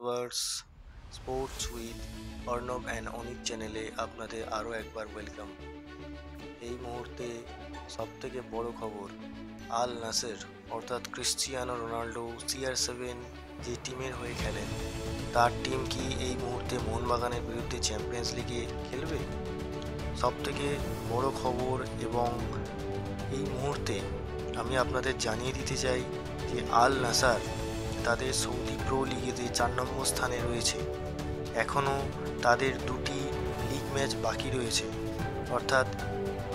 Viewers, sports with Arnab and Anik চ্যানেলে আপনাদের আরও একবার ওয়েলকাম। এই মুহূর্তে সবথেকে বড় খবর, আল নাসের অর্থাৎ ক্রিশ্চিয়ানো রোনাল্ডো CR7 যে টিমের হয়ে খেলেন, তার টিম কি এই মুহূর্তে মোহনবাগানের বিরুদ্ধে চ্যাম্পিয়ন্স লিগে খেলবে? সবথেকে বড় খবর, এবং এই মুহূর্তে আমি আপনাদের জানিয়ে দিতে চাই যে আল নাসার তাদের সৌদি প্রো লিগেতে 4 নম্বর স্থানে রয়েছে। এখনও তাদের 2টি লিগ ম্যাচ বাকি রয়েছে, অর্থাৎ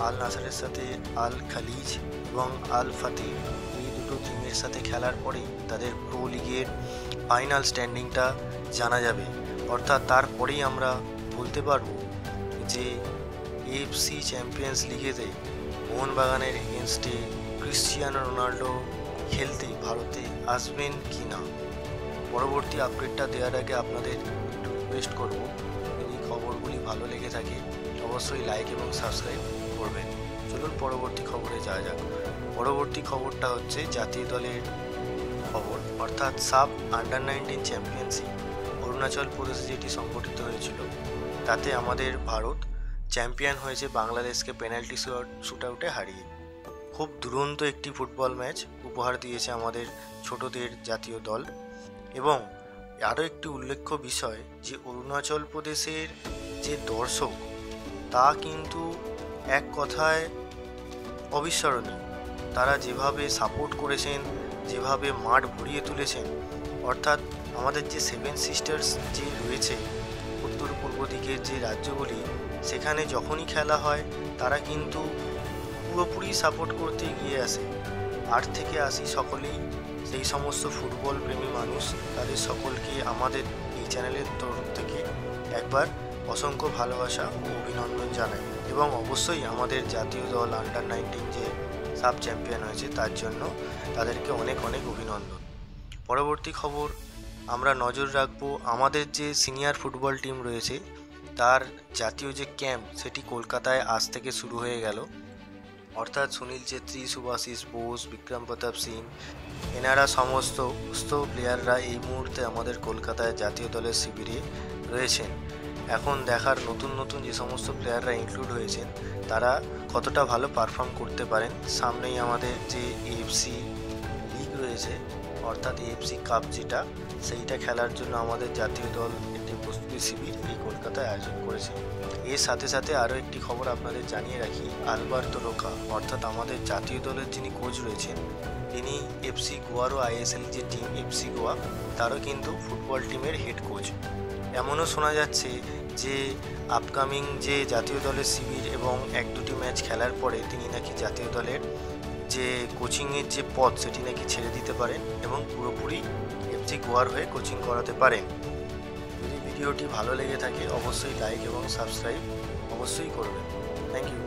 আল নাসারের সাথে আল খালিজ এবং আল ফাতে, এই দুটো টিমের সাথে খেলার পরেই তাদের প্রো লিগের ফাইনাল স্ট্যান্ডিংটা জানা যাবে। অর্থাৎ তারপরেই আমরা বলতে পারবো যে AFC চ্যাম্পিয়ন্স লিগেতে মোহনবাগানের এগেনস্টে ক্রিশ্চিয়ানো রোনাল্ডো খেলতে ভারতে আসবেন কি না। পরবর্তী আপডেটটা দেওয়ার আগে আপনাদের একটু রিকোয়েস্ট করবো, যদি খবরগুলি ভালো লেগে থাকে অবশ্যই লাইক এবং সাবস্ক্রাইব করবেন। চলুন পরবর্তী খবরে যাওয়া যাক। পরবর্তী খবরটা হচ্ছে জাতীয় দলের খবর, অর্থাৎ সাব আন্ডার-19 চ্যাম্পিয়নশিপ অরুণাচল প্রদেশে যেটি সংগঠিত হয়েছিল, তাতে আমাদের ভারত চ্যাম্পিয়ন হয়েছে বাংলাদেশকে পেনাল্টি শুট আউটে হারিয়ে। খুব দুরন্ত একটি ফুটবল ম্যাচ উপহার দিয়েছে আমাদের ছোটদের জাতীয় দল। এবং আরও একটি উল্লেখ্য বিষয় যে অরুণাচল প্রদেশের যে দর্শক, তা কিন্তু এক কথায় অবিস্মরণীয়। তারা যেভাবে সাপোর্ট করেছেন, যেভাবে মাঠ ভরিয়ে তুলেছেন, অর্থাৎ আমাদের যে 7 সিস্টার্স যে রয়েছে উত্তর পূর্ব দিকের যে রাজ্যগুলি, সেখানে যখনই খেলা হয় তারা কিন্তু পুরোপুরি সাপোর্ট করতে এগিয়ে আসে। 8 থেকে 80 সকলেই সেই সমস্ত ফুটবল প্রেমী মানুষ, তাদের সকলকে আমাদের এই চ্যানেলের তরফ থেকে একবার অসংখ্য ভালোবাসা ও অভিনন্দন জানাই। এবং অবশ্যই আমাদের জাতীয় দল আন্ডার-19 যে সাব চ্যাম্পিয়ন হয়েছে তার জন্য তাদেরকে অনেক অনেক অভিনন্দন। পরবর্তী খবর আমরা নজর রাখবো, আমাদের যে সিনিয়র ফুটবল টিম রয়েছে তার জাতীয় যে ক্যাম্প, সেটি কলকাতায় আজ থেকে শুরু হয়ে গেল। অর্থাৎ সুনীল ছেত্রী, শুভাশিস বোস, বিক্রম প্রতাপ সিং, এনারা সমস্ত প্লেয়াররা এই মুহূর্তে আমাদের কলকাতায় জাতীয় দলের শিবিরে রয়েছেন। এখন দেখার নতুন নতুন যে সমস্ত প্লেয়াররা ইনক্লুড হয়েছেন তারা কতটা ভালো পারফর্ম করতে পারেন। সামনেই আমাদের যে AFC লিগ রয়েছে, অর্থাৎ AFC কাপ যেটা, সেইটা খেলার জন্য আমাদের জাতীয় দল একটি প্রস্তুতি শিবির এই কলকাতায় আয়োজন করেছে। এর সাথে সাথে আরও একটি খবর আপনাদের জানিয়ে রাখি, আলবার্তো রোকা অর্থাৎ আমাদের জাতীয় দলের যিনি কোচ রয়েছেন, তিনি FC গোয়ারও ISL যে টিম FC গোয়া, তারও কিন্তু ফুটবল টিমের হেড কোচ। এমনও শোনা যাচ্ছে যে আপকামিং যে জাতীয় দলের শিবির এবং 1-2টি ম্যাচ খেলার পরে তিনি নাকি জাতীয় দলের যে কোচিংয়ের যে পদ, সেটি নাকি ছেড়ে দিতে পারেন এবং পুরোপুরি FC গোয়ার হয়ে কোচিং করাতে পারেন। যদি ভিডিওটি ভালো লেগে থাকে অবশ্যই লাইক এবং সাবস্ক্রাইব অবশ্যই করবেন। Thank you.